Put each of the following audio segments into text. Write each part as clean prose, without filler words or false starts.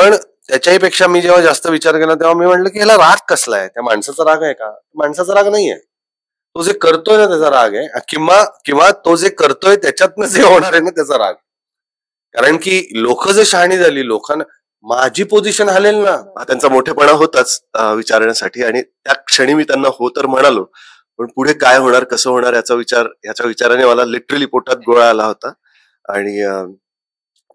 पण त्याच्याही पेक्षा मी जेव्हा जास्त विचार केला तेव्हा मी म्हटलं की ह्याला राग कसला आहे, त्या माणसाचा राग आहे का? माणसाचा राग नाहीये, तो जे करतोय ना त्याचा राग आहे, किंवा किंवा तो जे करतोय त्याच्यातनं जे होणार आहे ना त्याचा राग. कारण की लोक जे शहाणी झाली, लोकांना माझी पोझिशन हलेल ना, त्यांचा मोठेपणा होताच विचारण्यासाठी, आणि त्या क्षणी मी त्यांना हो तर म्हणालो, पण पुढे काय होणार कसं होणार याच्या विचाराने मला लिटरली पोटात गोळा आला होता. आणि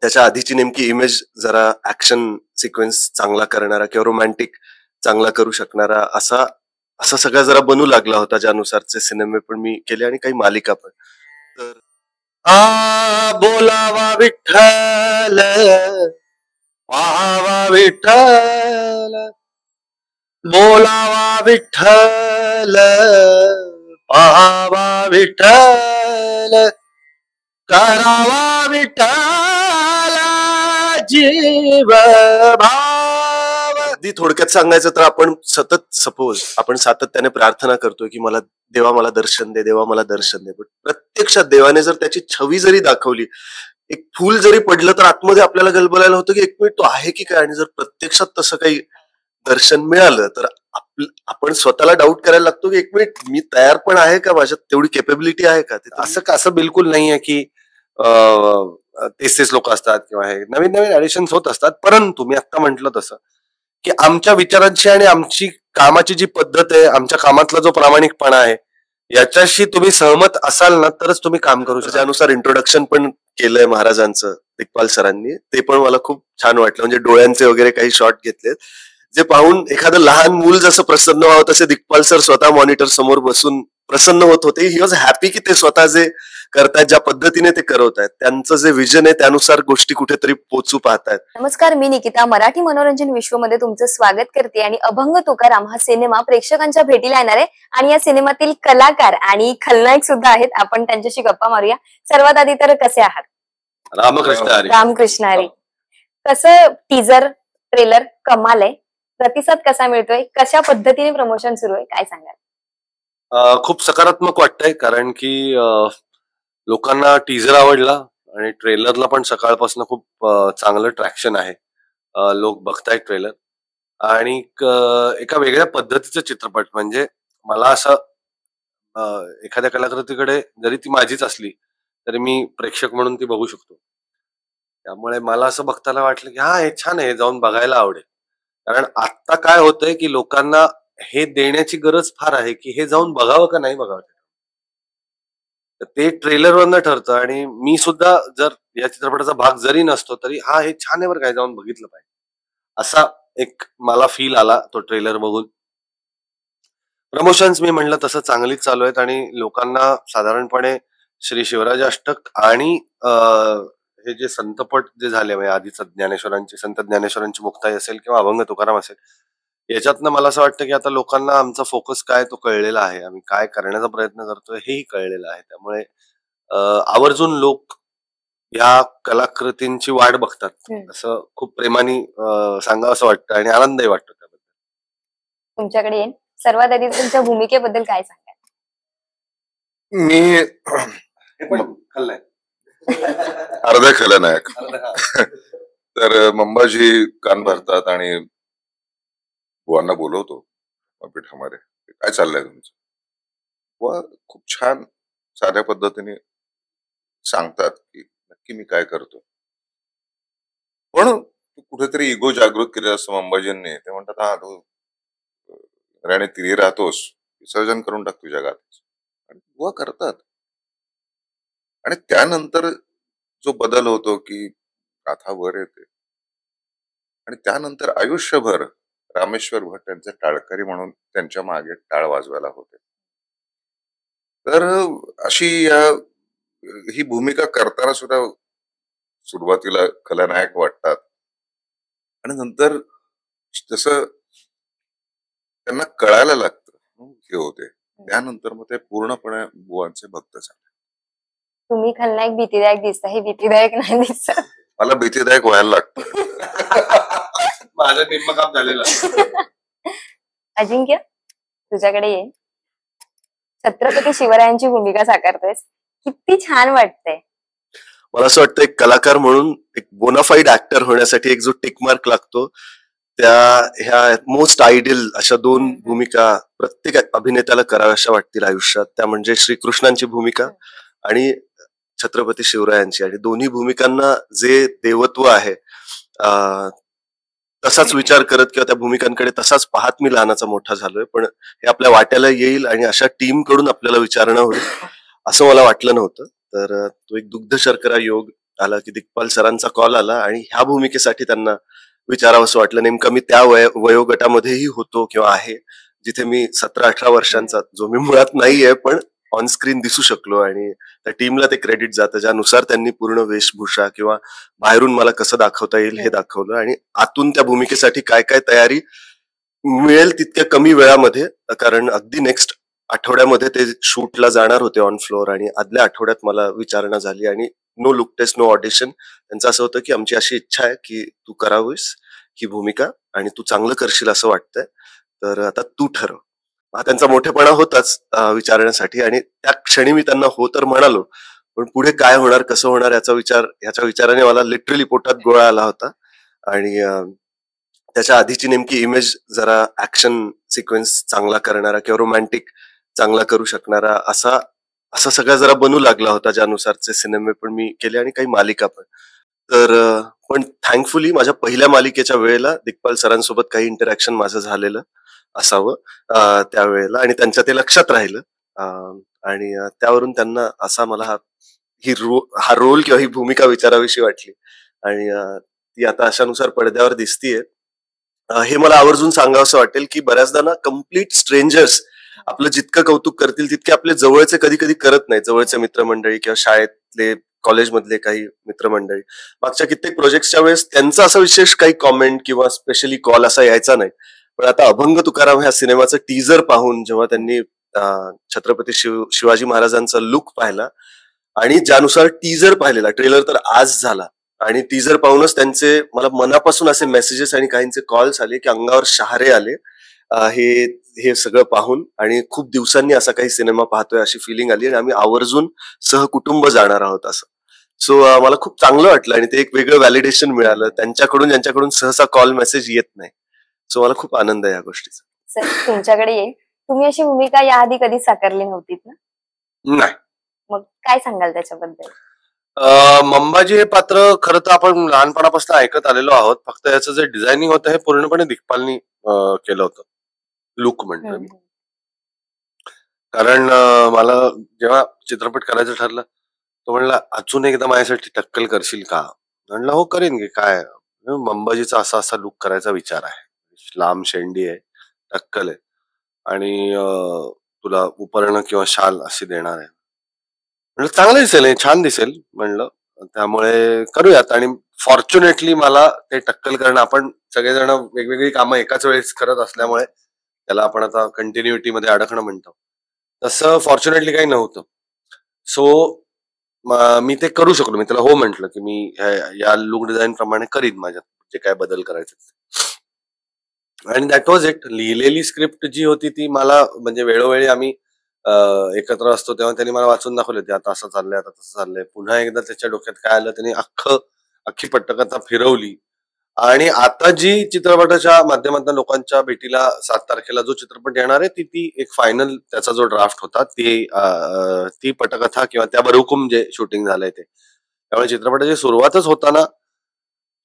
त्याच्या आधीची नेमकी इमेज जरा ऍक्शन सिक्वेन्स चांगला करणारा किंवा रोमॅन्टिक चांगला करू शकणारा असा असा सगळा जरा बनू लागला होता, ज्यानुसारचे सिनेमे पण मी केले आणि काही मालिका पण. तर बोलावा विठ्ठल, पाहावा विठ्ठल, बोलावा विठ्ठल, पाहावा विठ्ठल, करावा विठ्ठल जीव भाव. अगदी थोडक्यात सांगायचं तर आपण सातत्याने प्रार्थना करतोय की देवा मला दर्शन दे, देवा मला दर्शन दे, पण प्रत्यक्षात देवाने जर त्याची छवी जरी दाखवली, एक फूल जरी पडलं, तर आतमध्ये आपल्याला गलबलायला होतं की एक मिनिट तो आहे की काय. आणि जर प्रत्यक्षात तसं काही दर्शन मिळालं तर आपण स्वतःला डाऊट करायला लागतो की एक मिनिट मी तयार पण आहे का, माझ्यात तेवढी केपेबिलिटी आहे का. असं बिलकुल नाहीये की तेच लोक असतात किंवा हे नवीन नवीन ऍडिशन होत असतात. परंतु मी आता म्हंटल तसं की आमच्या विचारांची आणि आमची कामाची जी पद्धत आहे, आमच्या कामातला जो प्रामाणिकपणा आहे, याच्याशी तुम्ही सहमत असाल ना तरच तुम्ही काम करू शकता. त्यानुसार इंट्रोडक्शन पण केलंय महाराजांचं दिग्पाल सरांनी, ते पण मला खूप छान वाटलं. म्हणजे डोळ्यांचे वगैरे काही शॉट घेतले, जे पाहून एखादं लहान मूल जसं प्रसन्न व्हावं तसे दिग्पाल सर स्वतः मॉनिटर समोर बसून प्रसन्न होत होते. ही वॉज हॅपी की ते स्वतः जे करतायत, ज्या पद्धतीने ते करवतायत, त्यांचं जे विजन आहे त्यानुसार गोष्टी कुठेतरी पोचू पाहतायत. नमस्कार, मी निकिता मराठी मनोरंजन विश्वमध्ये तुमचं स्वागत करते. आणि अभंग तुकाराम हा सिनेमा प्रेक्षकांच्या भेटीला येणार आहे आणि या सिनेमातील कलाकार आणि खलनायक सुद्धा आहेत. आपण त्यांच्याशी गप्पा मारूया. सर्वात आधी तर कसे आहात? रामकृष्ण हरी. रामकृष्ण हरी. कसं टीजर ट्रेलर कमाल आहे, प्रतिसाद कसा मिळतोय, कशा पद्धतीने प्रमोशन सुरू आहे, काय सांगाल? खूप सकारात्मक वाटतंय, कारण की लोकांना टीजर आवडला आणि ट्रेलरला पण सकाळपासून खूप चांगलं ट्रॅक्शन आहे. लोक बघतायत ट्रेलर, आणि एका वेगळ्या पद्धतीचा चित्रपट. म्हणजे मला असं एखाद्या कलाकृतीकडे जरी ती माझीच असली तरी मी प्रेक्षक म्हणून ती बघू शकतो. त्यामुळे मला असं बघताना वाटलं की हा, हे छान आहे, जाऊन बघायला आवडेल. कारण आता काय होतंय की लोकांना हे देण्याची गरज फार आहे की हे जाऊन बघावं का नाही बघावं, ते ट्रेलरवरनं ठरतं. आणि मी सुद्धा जर या चित्रपटाचा भाग जरी नसतो तरी हा, हे छान आहे बरं, काय जाऊन बघितलं पाहिजे, असा एक मला फील आला तो ट्रेलर बघून. प्रमोशन्स मी म्हणलं तसं चांगलीच चालू आहेत आणि लोकांना साधारणपणे श्री शिवराज अष्टक आणि हे जे संतपट जे झाले, म्हणजे आधीच संत ज्ञानेश्वरांची मुक्ताई असेल किंवा अभंग तुकाराम असेल, याच्यातनं मला असं वाटतं की आता लोकांना आमचा फोकस काय तो कळलेला आहे, आम्ही काय करण्याचा प्रयत्न करतोय हेही कळलेलं आहे. त्यामुळे आवर्जून लोक या कलाकृतींची वाट बघतात, असं खूप प्रेमाने सांगावं असं वाटतं आणि आनंदही वाटतो त्याबद्दल. तुमच्याकडे येईन. सर्वात आधी तुमच्या भूमिकेबद्दल काय सांगाल? मी अर्धा खलनायक. तर मंबाजी कान भरतात आणि बुवांना बोलवतो पीठामध्ये, काय चाललंय तुमचं. बुवा खूप छान साध्या पद्धतीने सांगतात की नक्की मी काय करतो, पण कुठेतरी इगो जागृत केलेला असतो मंबाजींनी. ते म्हणतात हा, तू राणे तिरी राहतोस, विसर्जन करून टाक तुझ्या गात. आणि बुवा करतात. आणि त्यानंतर जो बदल होतो की गाथा वर येते, आणि त्यानंतर आयुष्यभर रामेश्वर भट त्यांचे टाळकरी म्हणून त्यांच्या मागे टाळ वाजवायला होते. तर अशी ही भूमिका करताना सुद्धा सुरुवातीला खलनायक वाटतात आणि नंतर तसं त्यांना कळायला लागतं हे होते, त्यानंतर मग ते पूर्णपणे बुवांचे भक्त झाले. तुम्ही खलनायक भीतीदायक दिसता, हे भीतीदायक नाही दिसत. मला भीतीदायक व्हायला लागतं. माझं निम्म काम झालेलं. अजिंक्य, तुझ्याकडे येईन. छत्रपती शिवरायांची भूमिका साकारतोयस, किती छान वाटतंय. मला असं वाटतं एक कलाकार म्हणून एक बोनाफाईड ऍक्टर होण्यासाठी एक जो टिकमार्क लागतो, त्या ह्या मोस्ट आयडियल अशा 2 भूमिका प्रत्येक अभिनेत्याला कराव्याशा वाटतील आयुष्यात. त्या म्हणजे श्रीकृष्णांची भूमिका आणि छत्रपती शिवरायांची. आणि दोन्ही भूमिकांना जे देवत्व आहे, तसाच विचार करत किंवा त्या भूमिकांकडे तसाच पाहत मी लहानाचा मोठा झालोय. पण हे आपल्या वाट्याला येईल आणि अशा टीम कडून आपल्याला विचारणं होईल असं मला वाटलं नव्हतं. तर तो एक दुग्ध शर्करा योग आला की दिग्पाल सरांचा कॉल आला आणि ह्या भूमिकेसाठी त्यांना विचारावंसं वाटलं. नेमकं मी त्या वयोगटामध्येही होतो किंवा आहे जिथे मी 17-18 वर्षांचा, जो मी मुळात नाहीये, पण ऑन स्क्रीन दिसू शकलो. आणि त्या टीमला ते क्रेडिट जातं, ज्यानुसार त्यांनी पूर्ण वेशभूषा किंवा बाहेरून मला कसं दाखवता येईल हे दाखवलं. आणि आतून त्या भूमिकेसाठी काय काय तयारी मिळेल तितक्या कमी वेळामध्ये, कारण अगदी नेक्स्ट आठवड्यामध्ये ते शूटला जाणार होते ऑन फ्लोअर. आणि आदल्या आठवड्यात मला विचारणा झाली आणि no look test, no audition. त्यांचं असं होतं की आमची अशी इच्छा आहे की तू करावीस ही भूमिका आणि तू चांगलं करशील असं वाटतंय, तर आता तू ठरव. हा त्यांचा मोठेपणा होताच विचारण्यासाठी. आणि त्या क्षणी मी त्यांना हो तर म्हणालो, पण पुढे काय होणार कसं होणार ह्याच्या विचाराने मला लिटरली पोटात गोळा आला होता. आणि त्याच्या आधीची नेमकी इमेज जरा ऍक्शन सिक्वेन्स चांगला करणारा किंवा रोमॅन्टिक चांगला करू शकणारा असा सगळा जरा बनू लागला होता, ज्यानुसारचे सिनेमे पण मी केले आणि काही मालिका पण. तर पण थँकफुली माझ्या पहिल्या मालिकेच्या वेळेला दिग्पाल सरांसोबत काही इंटरॅक्शन माझं झालेलं असावं त्यावेळेला, आणि त्यांच्या ते लक्षात राहिलं. आणि त्यावरून त्यांना असा मला हा रोल किंवा ही भूमिका विचारावीशी वाटली. आणि ती आता अशानुसार पडद्यावर दिसतीये. हे मला आवर्जून सांगावंसं वाटेल की बऱ्याचदा ना कम्प्लीट स्ट्रेंजर्स आपलं जितकं कौतुक करतील तितके आपले जवळचे कधी कधी करत नाही. जवळचे मित्रमंडळी किंवा शाळेतले, कॉलेजमधले काही मित्रमंडळी मागच्या कित्येक प्रोजेक्टच्या वेळेस त्यांचा असं विशेष काही कॉमेंट किंवा स्पेशली कॉल असा यायचा नाही. पण आता अभंग तुकाराम ह्या सिनेमाचं टीजर पाहून जेव्हा त्यांनी छत्रपती शिवाजी महाराजांचा लुक पाहिला आणि ज्यानुसार टीजर पाहिलेला, ट्रेलर तर आज झाला, आणि टीजर पाहूनच त्यांचे मला मनापासून असे मेसेजेस आणि काहींचे कॉल्स आले की अंगावर शहारे आले हे सगळं पाहून. आणि खूप दिवसांनी असा काही सिनेमा पाहतोय अशी फिलिंग आली आणि आम्ही आवर्जून सहकुटुंब जाणार आहोत असं. सो मला खूप चांगलं वाटलं आणि ते एक वेगळं व्हॅलिडेशन मिळालं त्यांच्याकडून, ज्यांच्याकडून सहसा कॉल मेसेज येत नाही. सो मला खूप आनंद आहे या गोष्टीचा. सर तुमच्याकडे येईल, तुम्ही अशी भूमिका याआधी कधी साकारली नव्हतीत ना? नाही. मग काय सांगाल त्याच्याबद्दल? मंबाजी हे पात्र खरं तर आपण लहानपणापासून ऐकत आलेलो आहोत. फक्त याचं जे डिझायनिंग होतं हे पूर्णपणे दिग्पालनी केलं होतं, लुक म्हणतो मी. कारण मला जेव्हा चित्रपट करायचं ठरलं तो म्हणला अजून एकदा माझ्यासाठी टक्कल करशील का? म्हणलं हो करेन की, काय मंबाजीचा असा असा लुक करायचा विचार आहे, लांब शेंडी आहे, टक्कल आहे आणि तुला उपरणं किंवा शाल अशी देणार आहे. म्हणलं चांगलं दिसेल, हे छान दिसेल म्हणलं, त्यामुळे करूयात. आणि फॉर्च्युनेटली मला ते टक्कल करणं, आपण सगळेजण वेगवेगळी कामं एकाच वेळेस करत असल्यामुळे त्याला आपण आता कंटिन्युटी मध्ये अडकणं म्हणतो, तसं फॉर्च्युनेटली काही नव्हतं. सो मी ते करू शकलो. मी त्याला हो म्हंटल की मी या लुक डिझाईन प्रमाणे करीन माझ्यात जे काय बदल करायचे. आणि दॅट वॉज इट. लिहिलेली स्क्रिप्ट जी होती ती मला, म्हणजे वेळोवेळी आम्ही एकत्र असतो तेव्हा त्यांनी मला वाचून दाखवले होते, आता असं चाललंय, आता तसं चाललंय. पुन्हा एकदा त्याच्या डोक्यात काय आलं, त्यांनी अख्खी पट्टकथा फिरवली. आणि आता जी चित्रपटाच्या माध्यमातून लोकांच्या भेटीला 7 तारखेला जो चित्रपट येणार आहे ती एक फायनल त्याचा जो ड्राफ्ट होता ती पटकथा किंवा त्या बरहुकूम जे शूटिंग झालंय ते. त्यामुळे चित्रपटाची सुरुवातच होताना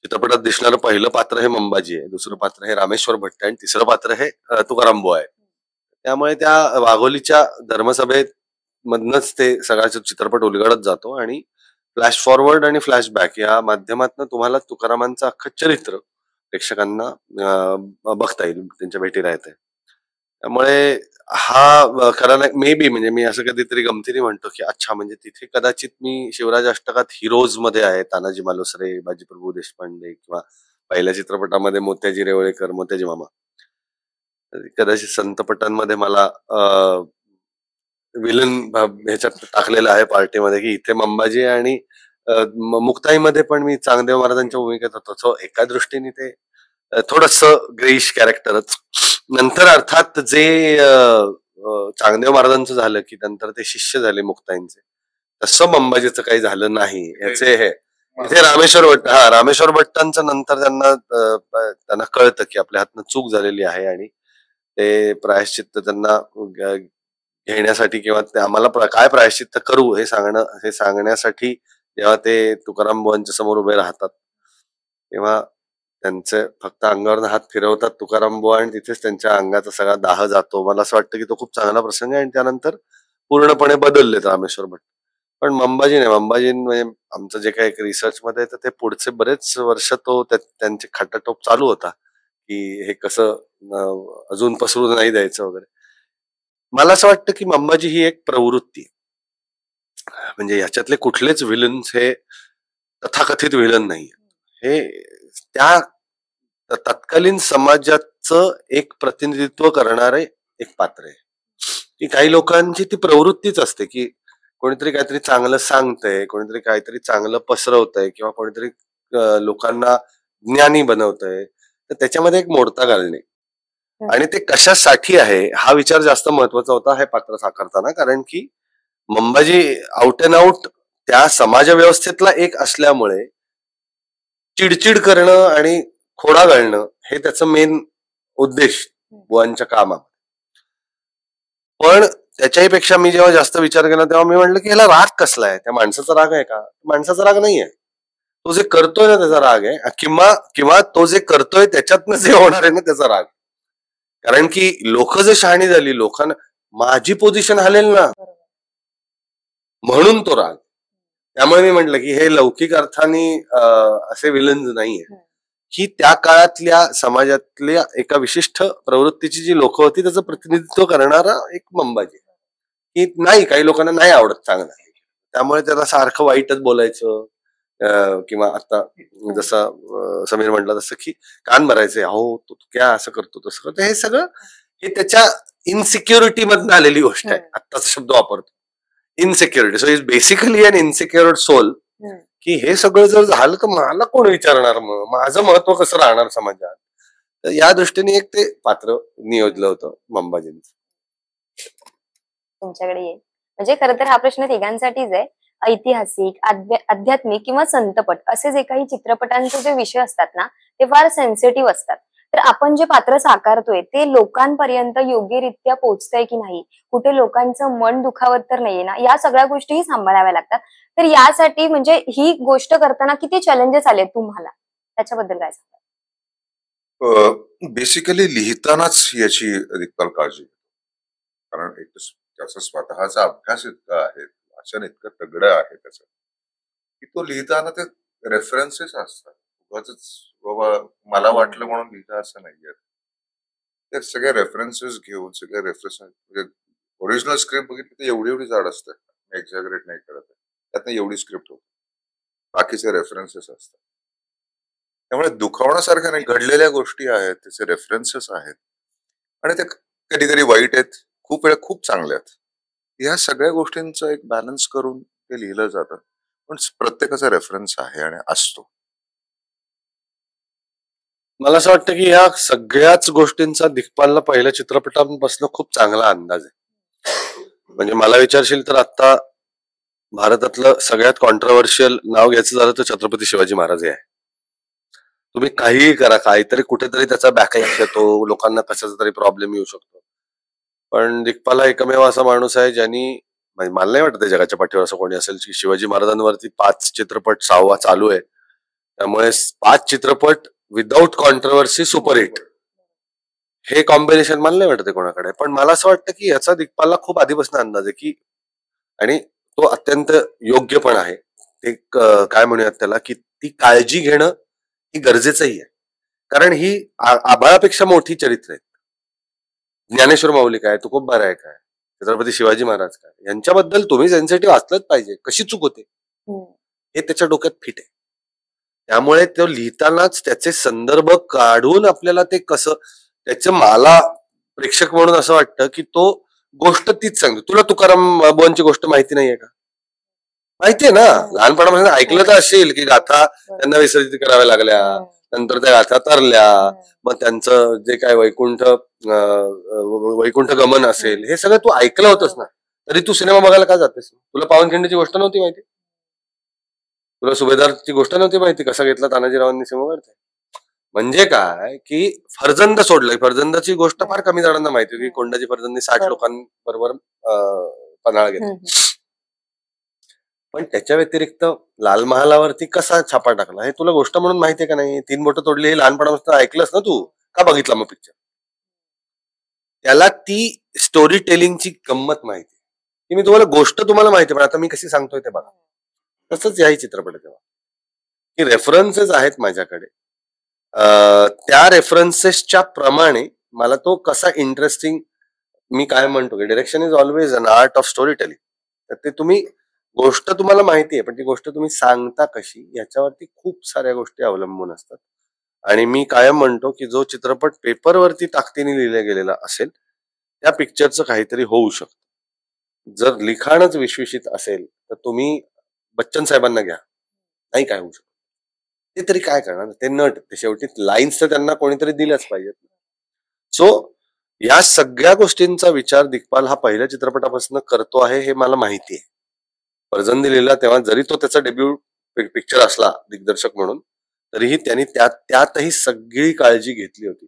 चित्रपटात दिसणारं पहिलं पात्र हे मंबाजी आहे, दुसरं पात्र हे रामेश्वर भट्ट आहे आणि तिसरं पात्र हे तुकाराम बुवा आहे. त्यामुळे त्या वाघोलीच्या धर्मसभेत मधनच ते सगळा चित्रपट उलगडत जातो आणि फ्लॅश फॉरवर्ड आणि फ्लॅशबॅक या माध्यमातून तुम्हाला तुकारामांचं अख्खं चरित्र प्रेक्षकांना बघता येईल, त्यांच्या भेटीला येते. त्यामुळे हा खरा नाही, मे बी, म्हणजे मी असं कधीतरी गमतीने म्हणतो की अच्छा, म्हणजे तिथे कदाचित मी शिवराज अष्टकात हिरोज मध्ये आहे, तानाजी मालुसरे, बाजीप्रभू देशपांडे, किंवा पहिल्या चित्रपटामध्ये मोत्याजी रेवळेकर, मोत्याजी मामा. कदाचित संतपटांमध्ये मला विलन ह्याच्यात टाकलेलं आहे पार्टीमध्ये, की इथे मंबाजी, आणि मुक्ताईमध्ये पण मी चांगदेव महाराजांच्या भूमिकेत होतो. सो एका दृष्टीने ते थोडस ग्रेइश कॅरेक्टरच. नंतर अर्थात जे चांगदेव महाराजांचं झालं की नंतर ते शिष्य झाले मुक्ताईंचे, तसं मंबाजीचं काही झालं नाही. याचे हे इथे रामेश्वर भट्ट रामेश्वर भट्टांचं नंतर त्यांना कळतं की आपल्या हातनं चूक झालेली आहे आणि ते प्रायश्चित्त त्यांना घेण्यासाठी किंवा आम्हाला काय प्रायश्चित्त करू हे सांगण्यासाठी जेव्हा ते तुकाराम बुवांच्या समोर उभे राहतात तेव्हा त्यांचे फक्त अंगावर हात फिरवतात तुकाराम बुवा आणि तिथेच त्यांच्या अंगाचा सगळा दाह जातो. मला असं वाटतं की तो खूप चांगला प्रसंग आहे आणि त्यानंतर पूर्णपणे बदललेत रामेश्वर भट्ट. पण मंबाजी नाही, मंबाजी म्हणजे आमचं जे काही रिसर्च मध्ये तर ते पुढचे बरेच वर्ष तो त्यांचे खटाटोप चालू होता की हे कसं अजून पसरू नाही द्यायचं वगैरे. मला असं वाटतं की मंबाजी ही एक प्रवृत्ती, म्हणजे ह्याच्यातले कुठलेच व्हिलन्स हे तथाकथित व्हिलन नाही, हे त्या तत्कालीन समाजाचं एक प्रतिनिधित्व करणारे एक पात्र आहे. की काही लोकांची ती प्रवृत्तीच असते की कोणीतरी काहीतरी चांगलं सांगतंय, कोणीतरी काहीतरी चांगलं पसरवतंय किंवा कोणीतरी लोकांना ज्ञानी बनवतंय, तर त्याच्यामध्ये एक मोडता घालणे आणि ते कशासाठी आहे हा विचार जास्त महत्वाचा होता हे पात्र साकारताना. कारण की मंबाजी आउट अँड आउट त्या समाज व्यवस्थेतला एक असल्यामुळे चिडचिड करणं आणि खोडा घालणं हे त्याचं मेन उद्देश बुवांच्या कामात. पण त्याच्याही पेक्षा मी जेव्हा जास्त विचार केला तेव्हा मी म्हटलं की ह्याला राग कसला आहे, त्या माणसाचा राग आहे का? माणसाचा राग नाहीये, तो जे करतोय ना त्याचा राग आहे, किंवा तो जे करतोय त्याच्यातनं जे होणार आहे ना त्याचा राग. कारण की लोक जे शहाणी झाली, लोकांना माझी पोझिशन हलेल ना म्हणून तो राग. त्यामुळे मी म्हटलं की हे लौकिक अर्थाने असे विलन्स नाहीये, ही त्या काळातल्या समाजातल्या एका विशिष्ट प्रवृत्तीची जी लोक होती त्याचं प्रतिनिधित्व करणारा एक मंबाजी. की नाही, काही लोकांना नाही आवडत चांगलं, त्यामुळे त्याला सारखं वाईटच बोलायचं किंवा आता जसं समीर म्हटलं तसं की कान भरायचे, हो तू क्या असं करतो तसं करतो, हे सगळं हे त्याच्या इनसिक्युरिटी मधून आलेली गोष्ट आहे. आत्ताचा शब्द वापरतो insecurity. So is basically an insecured soul. की हे सगळं जर झालं तर मला कोण विचारणार, मग माझं महत्व कसं राहणार समाजात. तर या दृष्टीने एक ते पात्र नियोजलं होतं मंबाजींचं. तुमच्याकडे येईल म्हणजे खरं तर हा प्रश्न तिघांसाठीच आहे. ऐतिहासिक, आध्यात्मिक किंवा संतपट असे जे काही चित्रपटांचे जे विषय असतात ना ते फार सेन्सिटिव्ह असतात. तर आपण जे पात्र साकारतोय ते लोकांपर्यंत योग्यरित्या पोहोचतंय की नाही, कुठे लोकांचं मन दुखावत तर नाहीये ना, या सगळ्या गोष्टीही सांभाळाव्या लागतात. तर यासाठी म्हणजे ही गोष्ट करताना किती चॅलेंजेस आले तुम्हाला, त्याच्याबद्दल काय सांगा? बेसिकली लिहितानाच याची अधिकतर काळजी, कारण एक त्याचा स्वतःचा अभ्यास इतका आहे, वाचन इतकं तगडं आहे त्याचं की तो लिहिताना ते रेफरन्सेस असतात. बाबा मला वाटलं म्हणून लिहिता असं नाहीये, ते सगळे रेफरन्सेस घेऊन सगळे रेफरन्स म्हणजे ओरिजिनल स्क्रिप्ट बघितली तर एवढी जाड असते, एक्झॅगरेट नाही करत, त्यातनं एवढी स्क्रिप्ट होते, बाकीचे रेफरन्सेस असतात. त्यामुळे दुखावण्यासारख्या नाही, घडलेल्या गोष्टी आहेत, त्याचे रेफरन्सेस आहेत आणि ते कधी कधी वाईट आहेत, खूप वेळा खूप चांगल्या आहेत. या सगळ्या गोष्टींचा एक बॅलन्स करून ते लिहिलं जातं, पण प्रत्येकाचा रेफरन्स आहे आणि असतो. मला असं वाटतं की ह्या सगळ्याच गोष्टींचा दिग्पालला पहिल्या चित्रपटांपासून खूप चांगला अंदाज आहे. म्हणजे मला विचारशील तर आता भारतातलं सगळ्यात कॉन्ट्रोवर्शियल नाव घ्यायचं झालं तर छत्रपती शिवाजी महाराज हे आहे. तुम्ही काहीही करा, काहीतरी कुठेतरी त्याचा बॅकलॅश येतो, लोकांना कशाचा तरी प्रॉब्लेम येऊ शकतो, पण दिग्पाल एकमेव असा माणूस आहे ज्यांनी, मला नाही वाटत जगाच्या पाठीवर असं कोणी असेल की शिवाजी महाराजांवरती 5 चित्रपट, 6वा चालू आहे, त्यामुळे 5 चित्रपट विदाऊट कॉन्ट्रोवर्सी सुपरहिट, हे कॉम्बिनेशन मला नाही वाटत कोणाकडे. पण मला असं वाटतं की याचा दिग्पालला खूप आधीपासून अंदाज आहे की, आणि तो अत्यंत योग्य पण आहे. ते काय म्हणूयात त्याला की ती काळजी घेणं ही गरजेचंही आहे, कारण ही आभाळापेक्षा मोठी चरित्र आहेत. ज्ञानेश्वर माऊली काय, तुकोबा राय काय, छत्रपती शिवाजी महाराज काय, यांच्याबद्दल तुम्ही सेन्सिटिव्ह असलंच पाहिजे. कशी चूक होते हे त्याच्या डोक्यात फिट आहे. त्यामुळे तो लिहितानाच त्याचे संदर्भ काढून आपल्याला ते कसं, त्याचं मला प्रेक्षक म्हणून असं वाटतं की तो गोष्ट तीच सांगतो. तुला तुकाराम बुवांची गोष्ट माहिती नाहीये का? माहितीये ना, लहानपणापासून ऐकलं तर असेल की गाथा त्यांना विसर्जित कराव्या लागल्या, नंतर त्या गाथा तरल्या, मग त्यांचं जे काय वैकुंठ गमन असेल, हे सगळं तू ऐकलं होतंस ना. तरी तू सिनेमा बघायला का जातेस? तुला पावनखिंडीची गोष्ट नव्हती माहिती? तुला सुभेदारची गोष्ट नव्हती माहिती कसा घेतला तानाजीरावांनी सिंहगड? म्हणजे काय की फर्जंद सोडलंय. फर्जंदाची गोष्ट फार कमी जणांना माहिती होती की कोंडाजी फर्जंदनी 60 लोकांबरोबर पन्हाळा घेतला. पण त्याच्या व्यतिरिक्त लाल महालावरती कसा छापा टाकला हे तुला गोष्ट म्हणून माहितीये का नाही? 3 बोटं तोडली हे लहानपणापासून ऐकलंस ना तू? का बघितला मग पिक्चर? त्याला ती स्टोरी टेलिंगची गंमत माहिती की मी तुम्हाला माहिती पण आता मी कशी सांगतोय ते बघा. तसंच याही चित्रपट आहे तेव्हा की रेफरन्सेस आहेत माझ्याकडे. त्या रेफरन्सेसच्या प्रमाणे मला तो कसा इंटरेस्टिंग, मी काय म्हणतो की direction is always an art of story telling. तर ते गोष्ट तुम्हाला माहिती आहे पण ती गोष्ट तुम्ही सांगता कशी याच्यावरती खूप साऱ्या गोष्टी अवलंबून असतात. आणि मी कायम म्हणतो की जो चित्रपट पेपरवरती ताकदीने लिहिला गेलेला असेल त्या पिक्चरचं काहीतरी होऊ शकतं. जर लिखाणच विश्वासित असेल तर तुम्ही बच्चन साहेबांना घ्या, नाही काय होऊ शकत. ते तरी काय करणार? ते नट, ते शेवटी लाईन्स तर त्यांना कोणीतरी दिल्याच पाहिजेत. सो या सगळ्या गोष्टींचा विचार दिग्पाल हा पहिल्या चित्रपटापासून करतो आहे हे मला माहिती आहे. फर्जंदी लिहिला तेव्हा जरी तो त्याचा डेब्यू पिक्चर असला दिग्दर्शक म्हणून तरीही त्यांनी त्यातही सगळी काळजी घेतली होती.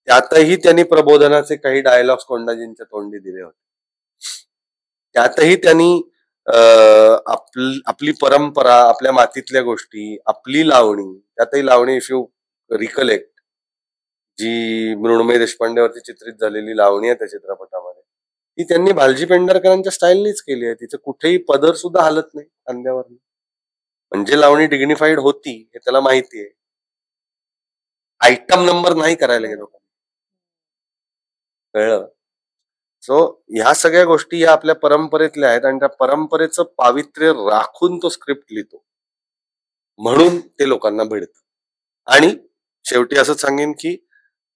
त्यातही त्यांनी प्रबोधनाचे काही डायलॉग्स कोंडाजींच्या तोंडी दिले होते. त्यातही त्यांनी आपली परंपरा, आपल्या मातीतल्या गोष्टी, आपली लावणी, त्यातही लावणी इफ यू रिकलेक्ट जी मृण्मयी देशपांडेवरती चित्रित झालेली लावणी आहे त्या चित्रपटामध्ये ती त्यांनी भालजी पेंढारकरांच्या स्टाईलनीच केली आहे. तिचं कुठेही पदर सुद्धा हालत नाही खांद्यावर. म्हणजे लावणी डिग्निफाईड होती हे त्याला माहिती आहे. आयटम नंबर नाही करायला गेलो, कळलं? सो ह्या सगळ्या गोष्टी या आपल्या परंपरेतल्या आहेत आणि त्या परंपरेचं पावित्र्य राखून तो स्क्रिप्ट लिहितो म्हणून ते लोकांना भिडतं. आणि शेवटी असंच सांगेन की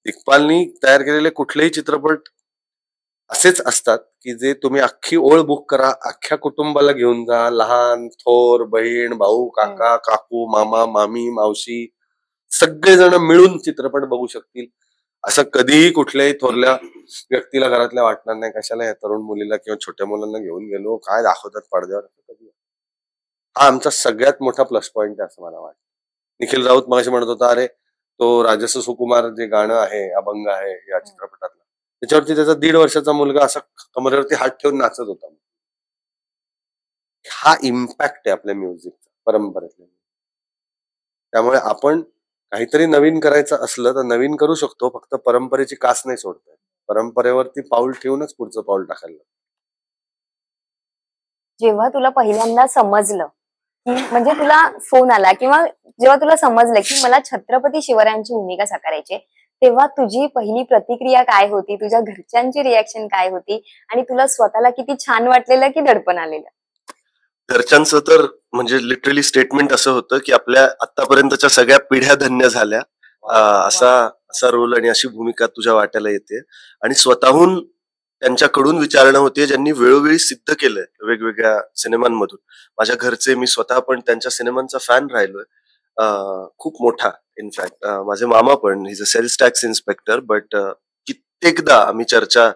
दिग्पालनी तयार केलेले कुठलेही चित्रपट असेच असतात की जे तुम्ही अख्खी ओळ बुक करा, अख्ख्या कुटुंबाला घेऊन जा, लहान थोर बहीण भाऊ काका काकू मामा मामी मावशी सगळेजण मिळून चित्रपट बघू शकतील असं कधीही कुठल्याही थोरल्या व्यक्तीला घरातल्या वाटणार नाही. कशाला या तरुण मुलीला किंवा छोट्या मुलांना घेऊन गेलो, काय दाखवतात पडद्यावर. हा आमचा सगळ्यात मोठा प्लस पॉइंट आहे असं मला वाटतं. निखिल राऊत मगाशी म्हणत होता अरे तो राजस सुकुमार जे गाणं आहे अभंग आहे या चित्रपटातलं त्याच्यावरती त्याचा 1.5 वर्षाचा मुलगा असा कमरेवरती हात ठेवून नाचत होता. हा इम्पॅक्ट आहे आपल्या म्युझिकचा परंपरेतल्या. त्यामुळे आपण काहीतरी नवीन करायचं असलं तर नवीन करू शकतो, फक्त परंपरेची कास नाही सोडता. परंपरेवरती पाऊल ठेवूनच पुढचं पाऊल टाकायला. जेव्हा तुला पहिल्यांदा समजलं की म्हणजे तुला फोन आला किंवा जेव्हा तुला समजलं की मला छत्रपती शिवरायांची भूमिका साकारायची तेव्हा तुझी पहिली प्रतिक्रिया काय होती? तुझ्या घरच्यांची रिॲक्शन काय होती? आणि तुला स्वतःला किती छान वाटलेलं की दडपण आलेलं? घरच्यांचं तर म्हणजे लिटरली स्टेटमेंट असं होतं की आपल्या आतापर्यंतच्या सगळ्या पिढ्या धन्य झाल्या, असा रोल आणि अशी भूमिका तुझ्या वाट्याला येते. आणि स्वतःहून त्यांच्याकडून विचारणं होते ज्यांनी वेळोवेळी सिद्ध केलंय वेगवेगळ्या सिनेमांमधून. माझ्या घरचे, मी स्वतः पण त्यांच्या सिनेमांचा फॅन राहिलोय खूप मोठा. इनफॅक्ट माझे मामा पण, is a sales tax inspector, but कित्येकदा आम्ही चर्चा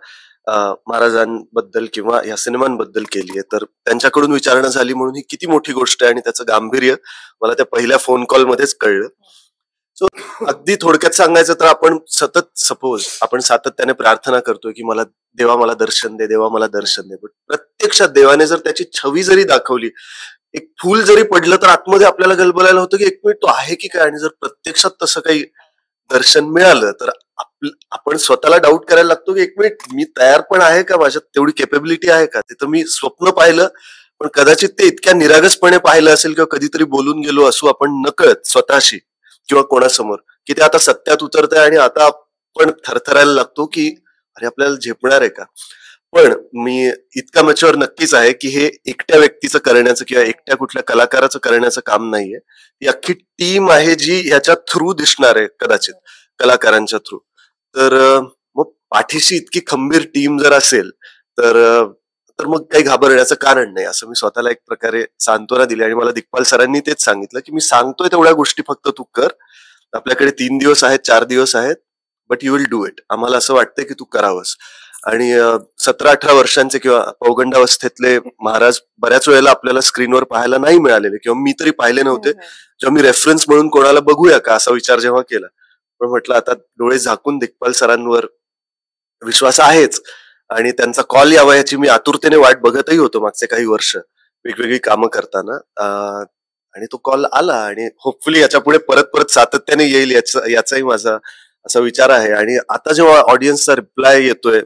महाराजांबद्दल किंवा या सिनेमांबद्दल केली आहे. तर त्यांच्याकडून विचारणा झाली म्हणून ही किती मोठी गोष्ट आहे आणि त्याचं गांभीर्य मला त्या पहिल्या फोन कॉलमध्येच कळलं. सो अगदी थोडक्यात सांगायचं तर आपण सातत्याने प्रार्थना करतोय की देवा मला दर्शन दे, देवा मला दर्शन दे. पण प्रत्यक्षात देवाने जर त्याची छवी जरी दाखवली, एक फूल जरी पडलं तर आतमध्ये आपल्याला गलबलायला होतं की एक मिनिट तो आहे की काय. आणि जर प्रत्यक्षात तसं काही दर्शन मिळालं तर आपण स्वतःला डाऊट करायला लागतो की एक मिनिट मी तयार पण आहे का, माझ्यात तेवढी केपेबिलिटी आहे का. ते तर मी स्वप्न पाहिलं पण कदाचित ते इतक्या निरागसपणे पाहिलं असेल किंवा कधीतरी बोलून गेलो असू आपण नकळत स्वतःशी किंवा कोणासमोर की ते आता सत्यात उतरतंय आणि आता आपण थरथरायला लागतो की अरे आपल्याला झेपणार आहे का. पण मी इतका मॅच्युअर नक्कीच आहे की हे एकट्या व्यक्तीचं करण्याचं किंवा एकट्या कुठल्या कलाकाराचं करण्याचं काम नाहीये. ही अख्खी टीम आहे जी ह्याच्या थ्रू दिसणार आहे कदाचित, कलाकारांच्या थ्रू. तर मग पाठीशी इतकी खंबीर टीम जर असेल तर मग काही घाबरण्याचं कारण नाही असं मी स्वतःला एक प्रकारे सांत्वना दिली. आणि मला दिग्पाल सरांनी तेच सांगितलं की मी सांगतोय तेवढ्या गोष्टी फक्त तू कर, आपल्याकडे 3 दिवस आहेत 4 दिवस आहेत, but you will do it. आम्हाला असं वाटतंय की तू करावंस. आणि 17-18 वर्षांचे किंवा पौगंडावस्थेतले महाराज बऱ्याच वेळेला आपल्याला स्क्रीनवर पाहायला नाही मिळालेले, किंवा मी तरी पाहिले नव्हते. जेव्हा मी रेफरन्स म्हणून कोणाला बघूया का असा विचार जेव्हा केला, पण म्हटलं आता डोळे झाकून दिग्पाल सरांवर विश्वास आहेच, आणि त्यांचा कॉल यावा याची मी आतुरतेने वाट बघतही होतो मागचे काही वर्ष वेगवेगळी कामं करताना. आणि तो कॉल आला, आणि होपफुली याच्या पुढे परत परत सातत्याने येईल याचाही माझा असा विचार आहे. आणि आता जेव्हा ऑडियन्सचा रिप्लाय येतोय,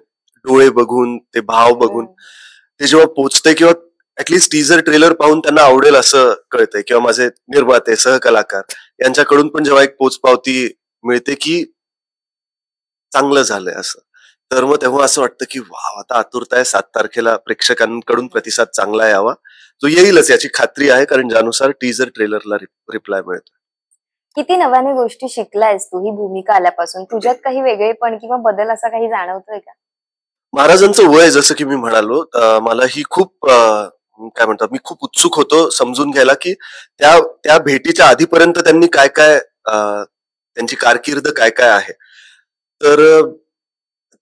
डोळे बघून, ते भाव बघून, ते जेव्हा पोचतंय, किंवा ऍटलीस्ट टीजर ट्रेलर पाहून त्यांना आवडेल असं कळतंय, किंवा माझे निर्माते सहकलाकार यांच्याकडून पण जेव्हा एक पोचपावती मिळते की चांगलं झालंय असं, तर मग तेव्हा असं वाटतं की वाव, आता आतुरता आहे 7 तारखेला प्रेक्षकांकडून प्रतिसाद चांगला यावा. तो येईलच याची खात्री आहे, कारण ज्यानुसार टीजर ट्रेलरला रिप्लाय मिळतो. किती नव्याने गोष्टी शिकलायस तू ही भूमिका आल्यापासून? तुझ्यात काही वेगळेपण किंवा बदल असा काही जाणवतोय का? महाराजांचं वय, जसं की मी म्हणालो, मला ही खूप काय म्हणतात, मी खूप उत्सुक होतो समजून घ्यायला की त्या भेटीच्या आधीपर्यंत त्यांनी काय काय, त्यांची कारकीर्द काय काय आहे. तर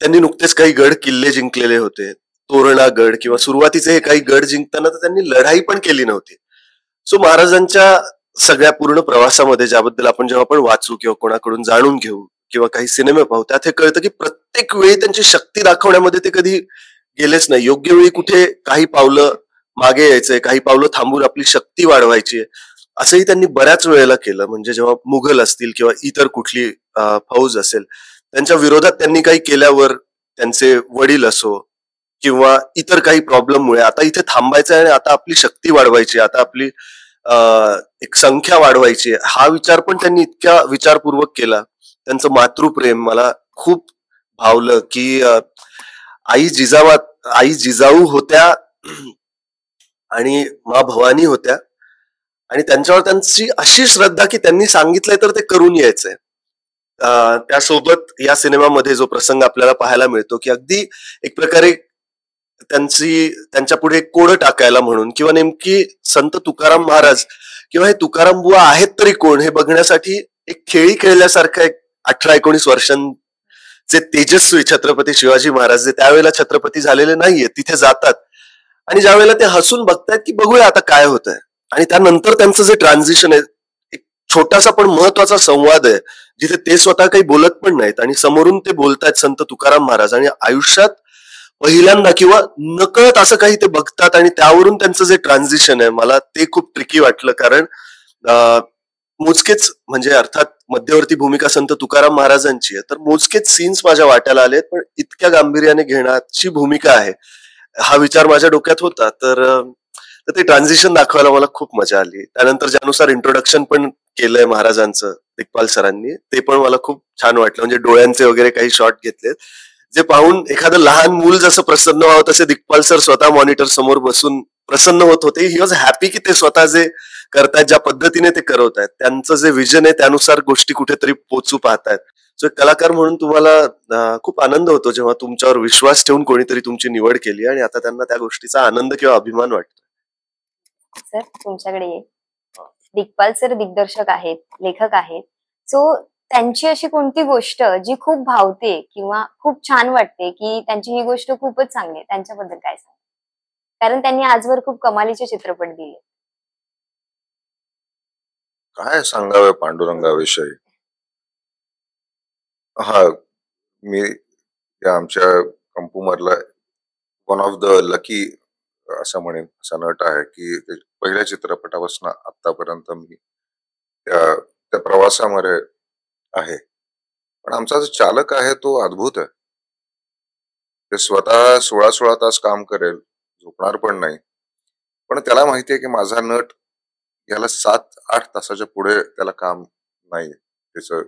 त्यांनी नुकतेच काही गड किल्ले जिंकलेले होते, तोरणा गड, किंवा सुरुवातीचे हे काही गड जिंकताना तर त्यांनी लढाई पण केली नव्हती. सो महाराजांच्या सगळ्या पूर्ण प्रवासामध्ये, ज्याबद्दल आपण जेव्हा पण वाचू किंवा कोणाकडून जाणून घेऊ किंवा काही सिनेमे पाहू, त्यात हे कळतं की प्रत्येक वेळी त्यांची शक्ती दाखवण्यामध्ये ते कधी गेलेच नाही. योग्य वेळी कुठे काही पावलं मागे यायचंय, काही पावलं थांबून आपली शक्ती वाढवायची, असंही त्यांनी बऱ्याच वेळेला केलं. म्हणजे जेव्हा मुघल असतील किंवा इतर कुठली फौज असेल, त्यांच्या विरोधात त्यांनी काही केल्यावर, त्यांचे वडील असो किंवा इतर काही प्रॉब्लेममुळे आता इथे थांबायचं आहे आणि आता आपली शक्ती वाढवायची, आता आपली एक संख्या वाढवायची, हा विचार पण त्यांनी इतक्या विचारपूर्वक केला. त्यांचं मातृप्रेम मला खूप भावलं की आई जिजाऊ होत्या आणि मा भवानी होत्या, आणि त्यांच्यावर त्यांची अशी श्रद्धा की त्यांनी सांगितलंय तर ते करून यायचंय. त्यासोबत या सिनेमामध्ये जो प्रसंग आपल्याला पाहायला मिळतो की अगदी एक प्रकारे त्यांच्या पुढे कोडं टाकायला म्हणून, किंवा नेमकी संत तुकाराम महाराज किंवा हे तुकाराम बुवा आहेत तरी कोण हे बघण्यासाठी एक खेळी खेळल्यासारखं, एक 18-19 वर्षांचे तेजस्वी छत्रपती शिवाजी महाराज, जे त्यावेळेला छत्रपती झालेले नाहीये, तिथे जातात, आणि ज्या वेळेला ते हसून बघतायत की बघूया आता काय होतंय, आणि त्यानंतर त्यांचं जे ट्रान्झिशन आहे, एक छोटासा पण महत्वाचा संवाद आहे, जिथे ते स्वतः काही बोलत पण नाहीत आणि समोरून ते बोलतायत संत तुकाराम महाराज, आणि आयुष्यात पहिल्यांदा किंवा नकळत असं काही ते बघतात, आणि त्यावरून त्यांचं जे ट्रान्झिशन आहे, मला ते खूप ट्रिकी वाटलं. कारण मोजकेच, म्हणजे अर्थात मध्यवर्ती भूमिका संत तुकाराम महाराजांची आहे, तर मोजकेच सीन्स माझ्या वाट्याला आलेत, पण इतक्या गांभीर्याने घेण्याची भूमिका आहे, हा विचार माझ्या डोक्यात होता. तर ते ट्रान्झिशन दाखवायला मला खूप मजा आली. त्यानंतर ज्यानुसार इंट्रोडक्शन पण केलंय महाराजांचं दिग्पाल सरांनी, ते पण मला खूप छान वाटलं. म्हणजे डोळ्यांचे वगैरे काही शॉट घेतलेत, जे पाहून एखादं लहान मूल जसं प्रसन्न व्हावं, तसे दिग्पाल सर स्वतः मॉनिटर समोर बसून प्रसन्न होत होते. ही वॉज हॅपी की ते स्वतः जे करतायत, ज्या पद्धतीने ते करवतायत, त्यांचं जे विजन आहे त्यानुसार गोष्टी कुठेतरी पोचू पाहतायत. सो एक कलाकार म्हणून तुम्हाला खूप आनंद होतो जेव्हा तुमच्यावर विश्वास ठेवून कोणीतरी तुमची निवड केली, आणि आता त्यांना त्या गोष्टीचा आनंद किंवा अभिमान वाटतो. सर, तुमच्याकडे ये. दिग्पाल सर दिग्दर्शक आहेत, लेखक आहेत. सो त्यांची अशी कोणती गोष्ट जी खूप भावते किंवा खूप छान वाटते की त्यांची ही गोष्ट खूपच चांगली आहे, त्यांच्याबद्दल काय सांग? कारण त्यांनी आजवर खूप कमालीचे चित्रपट दिले. काय सांगावे पांडुरंगाविषयी? हा, मी या आमच्या कंपूमधला वन ऑफ द लकी असं म्हणेन, असा नट आहे की पहिल्या चित्रपटापासून आतापर्यंत मी त्या प्रवासामध्ये आहे. पण आमचा जो चालक आहे तो अद्भुत आहे. ते स्वतः 16 तास काम करेल, झोपणार पण नाही, पण त्याला माहिती आहे की माझा नट याला 7-8 तासाच्या पुढे त्याला काम नाही. त्याचं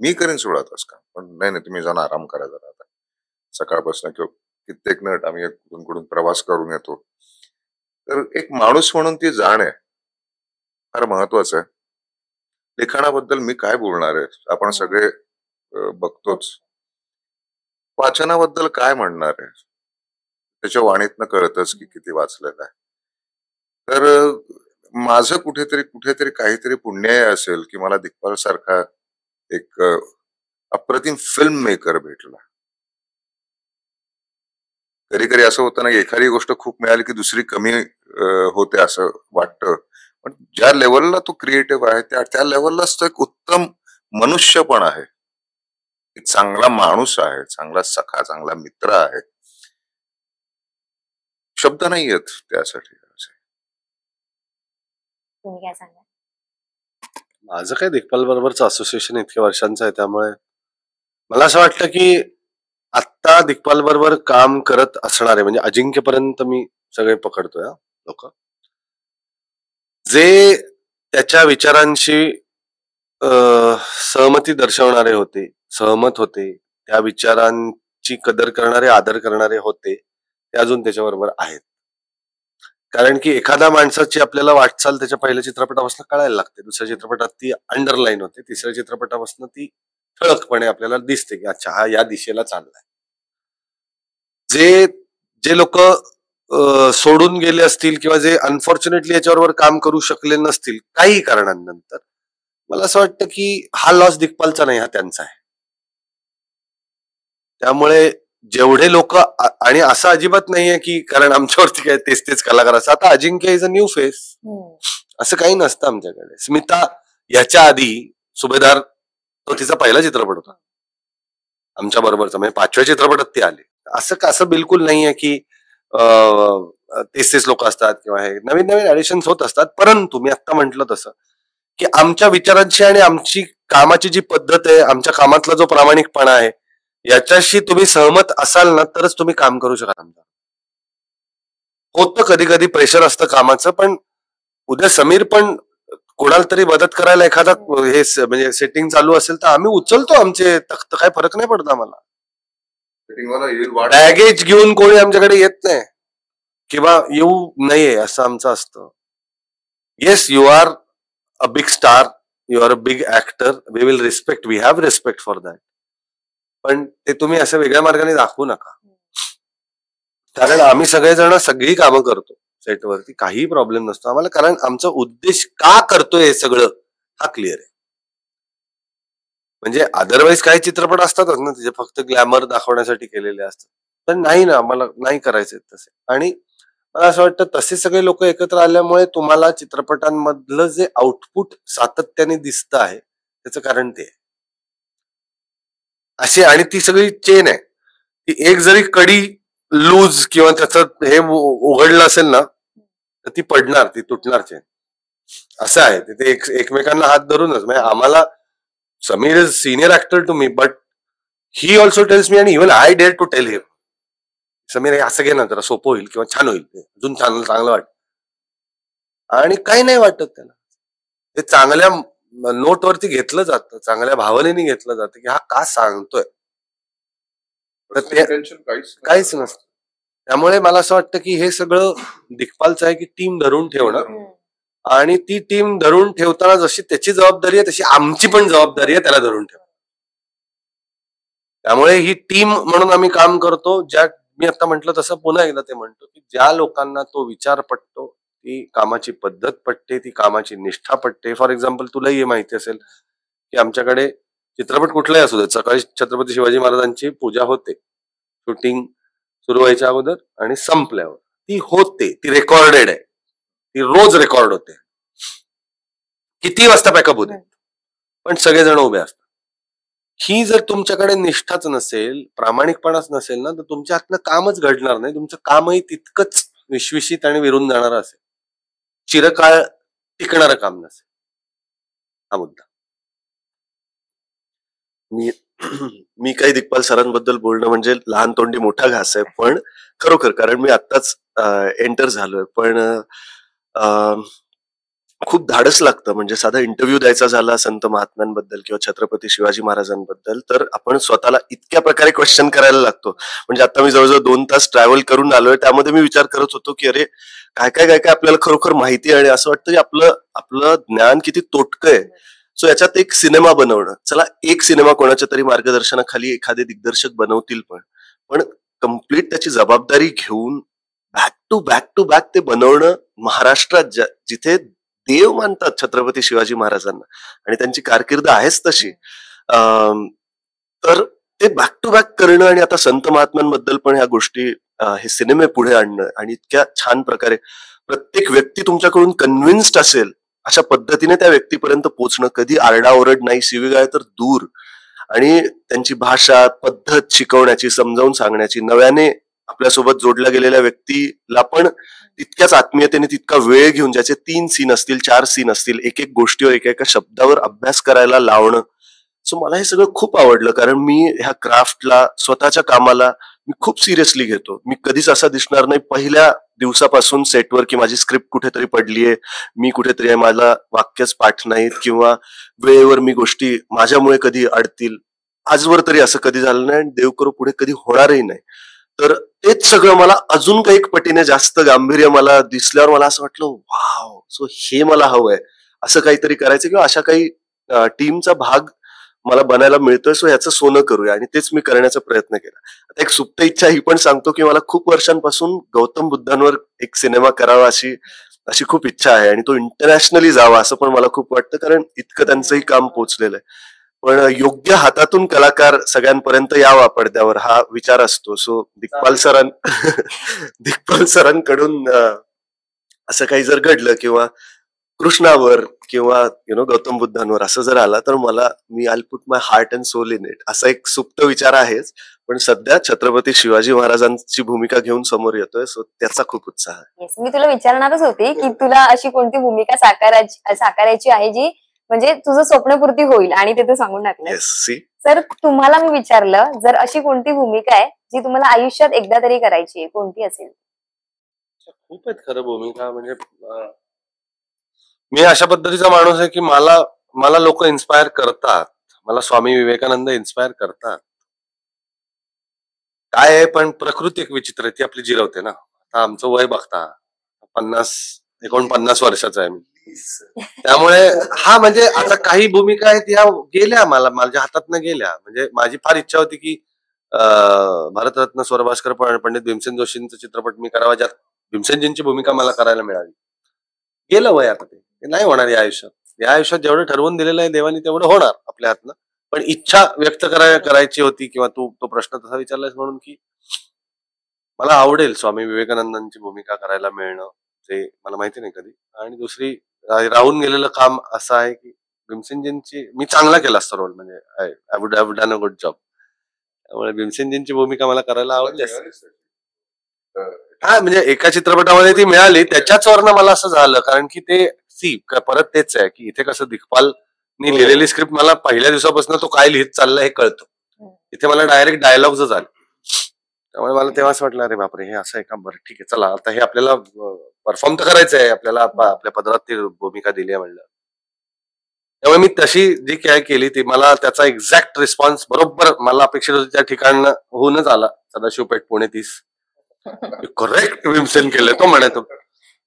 मी करेन 16 तास काम, पण नाही तुम्ही जाऊन आराम करा जरा आता. सकाळपासून किंवा कित्येक नट आम्ही कुठून प्रवास करून येतो. तर एक माणूस म्हणून ती जाण आहे, फार महत्वाचं आहे. लिखाणाबद्दल मी काय बोलणार आहे, आपण सगळे बघतोच. वाचनाबद्दल काय म्हणणार आहे, त्याच्या वाणीतनं कळतच की किती वाचलेलं आहे. तर माझं कुठेतरी काहीतरी पुण्य असेल की मला दिग्पाल सारखा एक अप्रतिम फिल्म मेकर भेटला. कधी कधी असं होतं ना, एखादी गोष्ट खूप मिळाली की दुसरी कमी होते असं वाटतं. पण ज्या लेवलला तो क्रिएटिव्ह आहे त्या लेवललाच तो एक उत्तम मनुष्य पण आहे, एक चांगला माणूस आहे, चांगला सखा, चांगला मित्र आहे. शब्द नाही आहेत त्यासाठी. तुम्ही काय सांगा? माझं काय दिग्पाल बरोबरचं असोसिएशन इतक्या वर्षांचं आहे, त्यामुळे मला असं वाटतं की आत्ता दिग्पाल बरोबर काम करत असणारे म्हणजे अजिंक्यपर्यंत मी सगळे पकडतोय लोक, जे त्याच्या विचारांशी सहमती दर्शवणारे होते, सहमत होते, त्या विचारांची कदर करणारे, आदर करणारे होते, ते अजून त्याच्याबरोबर आहेत. कारण की एखाद्या माणसाची आपल्याला वाटचाल त्याच्या पहिल्या चित्रपटापासून कळायला लागते, दुसऱ्या चित्रपटात ती अंडरलाईन होते, तिसऱ्या चित्रपटापासून ती ठळकपणे आपल्याला दिसते की अच्छा हा या दिशेला चाललाय. जे जे लोक सोडून गेले असतील किंवा जे अनफॉर्च्युनेटली याच्याबरोबर काम करू शकले नसतील काही कारणांनंतर, मला असं वाटतं की हा लॉस दिग्पालचा नाही, हा त्यांचा आहे. त्यामुळे जेवढे लोक, आणि असं अजिबात नाहीये की कारण आमच्यावरती काय तेच तेच कलाकार असं, आता अजिंक्य इज अ न्यू फेस, असं काही नसतं आमच्याकडे. स्मिता याच्या आधी सुभेदार तो तिचा पहिला चित्रपट होता आमच्या बरोबरचा, म्हणजे 5व्या चित्रपटात ती आली. असं बिलकुल नाहीये की तेच लोक असतात किंवा हे नवीन नवीन ऍडिशन्स होत असतात. परंतु मी आता म्हंटल तसं की आमच्या विचारांची आणि आमची कामाची जी पद्धत आहे, आमच्या कामातला जो प्रामाणिकपणा आहे, याच्याशी तुम्ही सहमत असाल ना तरच तुम्ही काम करू शकाल. होतं कधी कधी प्रेशर असतं कामाचं, पण उद्या समीर पण कोणाला तरी मदत करायला एखादा हे म्हणजे सेटिंग चालू असेल तर आम्ही उचलतो आमचे तख्त, काय फरक नाही पडत आम्हाला. बॅगेज घेऊन कोणी आमच्याकडे येत नाही किंवा येऊ नये असं आमचं असतं. Yes, you are a big star, you are a big actor, we will respect, we have respect for that. पण ते तुम्ही असं वेगळ्या मार्गाने दाखवू नका, कारण आम्ही सगळेजण सगळी कामं करतो सेटवरती, काहीही प्रॉब्लेम नसतो आम्हाला, कारण आमचा उद्देश का करतोय हे सगळं हा क्लिअर आहे. म्हणजे अदरवाईज काही चित्रपट असतातच ना तिचे फक्त ग्लॅमर दाखवण्यासाठी केलेले असतात, पण नाही ना, आम्हाला नाही करायचे तसे. आणि मला असं वाटतं तसे सगळे लोक एकत्र आल्यामुळे तुम्हाला चित्रपटांमधलं जे आउटपुट सातत्याने दिसतं आहे त्याचं कारण ते आहे अशी. आणि ती सगळी चेन आहे की एक जरी कडी लूज किंवा त्याचं हे उघडलं असेल ना तर ती पडणार, ती तुटणार चेन. असं आहे तिथे एकमेकांना हात धरूनच. म्हणजे आम्हाला, Sameer is senior actor to me, but he also tells me, आणि even I dare to tell him, Sameer असं घे ना जरा, सोपं होईल किंवा छान होईल, अजून चांगलं वाटत. आणि काही नाही वाटत त्याला, ते चांगल्या नोटवरती घेतलं जातं, चांगल्या भावनेने घेतलं जातं की हा का सांगतोय, तर ते काहीच नसतं. त्यामुळे मला असं वाटतं की हे सगळं दिग्पालचं आहे की टीम धरून ठेवणं, आणि ती टीम धरून ठेवताना जशी त्याची जबाबदारी आहे तशी आमची पण जबाबदारी आहे त्याला धरून ठेवणं. त्यामुळे ही टीम म्हणून आम्ही काम करतो. ज्या मी आता म्हटलं तसं पुन्हा एकदा ते म्हणतो की ज्या लोकांना तो विचार पटतो, ती कामाची पद्धत पटते, ती कामाची निष्ठा पटते. फॉर एक्झाम्पल तुलाही हे माहिती असेल की आमच्याकडे चित्रपट कुठलाही असू दे, सकाळी छत्रपती शिवाजी महाराजांची पूजा होते, शूटिंग सुरू व्हायच्या अगोदर आणि संपल्यावर ती होते, ती रेकॉर्डेड आहे, ती रोज रेकॉर्ड होते, किती वाजता पॅकअप होते, पण सगळेजण उभे असतात. ही जर तुमच्याकडे निष्ठाच नसेल, प्रामाणिकपणाच नसेल ना, तर तुमच्या हातनं कामच घडणार नाही. तुमचं कामही तितकंच विश्विषित आणि विरून जाणार असेल, चिरकाळ टिकणारं काम नसेल. हा मुद्दा. मी काही दिग्पाल सरांबद्दल बोलणं म्हणजे लहान तोंडी मोठा घास आहे, पण खरोखर कारण मी आत्ताच एंटर झालोय, पण खूप धाडस लागतं. म्हणजे साधा इंटरव्ह्यू द्यायचा झाला संत महात्म्यांबद्दल किंवा छत्रपती शिवाजी महाराजांबद्दल, तर आपण स्वतःला इतक्या प्रकारे क्वेश्चन करायला लागतो. म्हणजे आता मी जवळजवळ 2 तास ट्रॅव्हल करून आलोय, त्यामध्ये मी विचार करत होतो की अरे काय काय काय काय आपल्याला खरोखर माहिती आहे, आणि असं वाटतं की आपलं ज्ञान किती तोटकं आहे. सो याच्यात एक सिनेमा बनवणं, चला एक सिनेमा कोणाच्या तरी मार्गदर्शनाखाली एखादे दिग्दर्शक बनवतील, पण कम्प्लीट त्याची जबाबदारी घेऊन बॅक टू बॅक ते बनवणं, महाराष्ट्रात जिथे देव मानतात छत्रपती शिवाजी महाराजांना आणि त्यांची कारकीर्द आहेच तशी, तर ते बॅक टू टू बॅक करणं आणि आता संत महात्म्यांबद्दल पण ह्या गोष्टी हे सिनेमे पुढे आणणं आणि इतक्या छान प्रकारे प्रत्येक व्यक्ती तुमच्याकडून कन्व्हिन्स्ड असेल अशा पद्धतीने त्या व्यक्तीपर्यंत पोहोचणं, कधी आरडाओरड नाही, शिवीगाळ तर दूर, आणि त्यांची भाषा पद्धत शिकवण्याची, समजावून सांगण्याची, नव्याने आपल्यासोबत जोडल्या गेलेल्या व्यक्तीला पण तितक्याच आत्मीयतेने तितका वेळ घेऊन, ज्याचे 3 सीन असतील, 4 सीन असतील, एक एक गोष्टीवर एका शब्दावर अभ्यास करायला लावणं. सो मला हे सगळं खूप आवडलं, कारण मी ह्या क्राफ्टला, स्वतःच्या कामाला मी खूप सिरियसली घेतो. मी कधीच असा दिसणार नाही पहिल्या दिवसापासून सेटवर की माझी स्क्रिप्ट कुठेतरी पडलीये, मी कुठेतरी आहे, मला वाक्यच पाठ नाहीत, किंवा वेळेवर मी गोष्टी माझ्यामुळे कधी अडतील. आजवर तरी असं कधी झालं नाही आणि देव करो पुढे कधी होणारही नाही. तर तेच सगळं मला अजून काही पटीने जास्त गांभीर्य मला दिसल्यावर मला असं वाटलं, वाव, सो हे मला हवंय, असं काहीतरी करायचं किंवा अशा काही टीमचा भाग मला बनायला मिळतोय. सो ह्याचं सोनं करूया, आणि तेच मी करण्याचा प्रयत्न केला. आता एक सुप्त इच्छा ही पण सांगतो की मला खूप वर्षांपासून गौतम बुद्धांवर एक सिनेमा करावा अशी अशी खूप इच्छा आहे, आणि तो इंटरनॅशनली जावा असं पण मला खूप वाटतं, कारण इतकं त्यांचंही काम पोचलेलं आहे. पण योग्य हातातून कलाकार सगळ्यांपर्यंत यावा पडद्यावर हा विचार असतो. सो दिग्पाल सरांकडून असं काही जर घडलं, किंवा कृष्णावर किंवा गौतम बुद्धांवर असं जर आला, तर मी I put my heart and soul in it, असा एक सुप्त विचार आहेच. पण सध्या छत्रपती शिवाजी महाराजांची भूमिका घेऊन समोर येतोय, सो त्याचा खूप उत्साह आहे. मी तुला विचारणारच होते की तुला अशी कोणती भूमिका साकारायची आहे जी म्हणजे तुझं स्वप्नपूर्ती होईल, आणि ते तू सांगून टाकलं. तर तुम्हाला मी विचारलं, जर अशी कोणती भूमिका आहे जी तुम्हाला आयुष्यात एकदा तरी करायची आहे, कोणती असेल? खूप आहेत खरं भूमिका. म्हणजे मी अशा पद्धतीचा माणूस आहे की मला लोक इन्स्पायर करतात. मला स्वामी विवेकानंद इन्स्पायर करतात. काय आहे, पण प्रकृती एक विचित्र आहे, ती आपली जिरवते ना. आता आमचं वय बघता 49 वर्षाचा आहे मी. त्यामुळे हा म्हणजे आता काही भूमिका आहेत ह्या गेल्या, माझ्या हातातनं गेल्या. म्हणजे माझी फार इच्छा होती की भारतरत्न स्वरभास्कर पंडित भीमसेन जोशींचा चित्रपट मी करावा, ज्यात भीमसेनजींची भूमिका मला करायला मिळावी. गेलं वय आता, ते नाही होणार या आयुष्यात. या आयुष्यात जेवढं ठरवून दिलेलं आहे देवानी तेवढं होणार आपल्या हातनं. पण इच्छा व्यक्त करायची होती, किंवा तू तो प्रश्न तसा विचारलास म्हणून की मला आवडेल स्वामी विवेकानंदांची भूमिका करायला मिळणं, जे मला माहिती नाही कधी. आणि दुसरी राहून गेलेलं काम असं आहे की भीमसेनजींची मी चांगला केला असता रोल, म्हणजे I would have done a good job. त्यामुळे भीमसेनजींची भूमिका मला करायला आवडली असते. हा म्हणजे एका चित्रपटामध्ये ती मिळाली, त्याच्याच वरनं मला असं झालं, कारण की ते परत तेच आहे की इथे कसं दिग्पालनी लिहिलेली स्क्रिप्ट मला पहिल्या दिवसापासून तो काय लिहित चालला हे कळतं. इथे मला डायरेक्ट डायलॉग्सच आले. त्यामुळे मला तेव्हा असं वाटलं, अरे बापरे, हे असं आहे का, बरं ठीक आहे, चला आता हे आपल्याला परफॉर्म तर करायचं आहे, आपल्याला आपल्या पदरात ती भूमिका दिली आहे म्हणलं. त्यामुळे मी तशी जी काय केली ती मला त्याचा एक्झॅक्ट रिस्पॉन्स बरोबर मला अपेक्षित होती त्या ठिकाण होऊनच आला. सदाशिव पेठ पुणे 30 करेक्ट भीमसेन केलंय तो म्हणतो.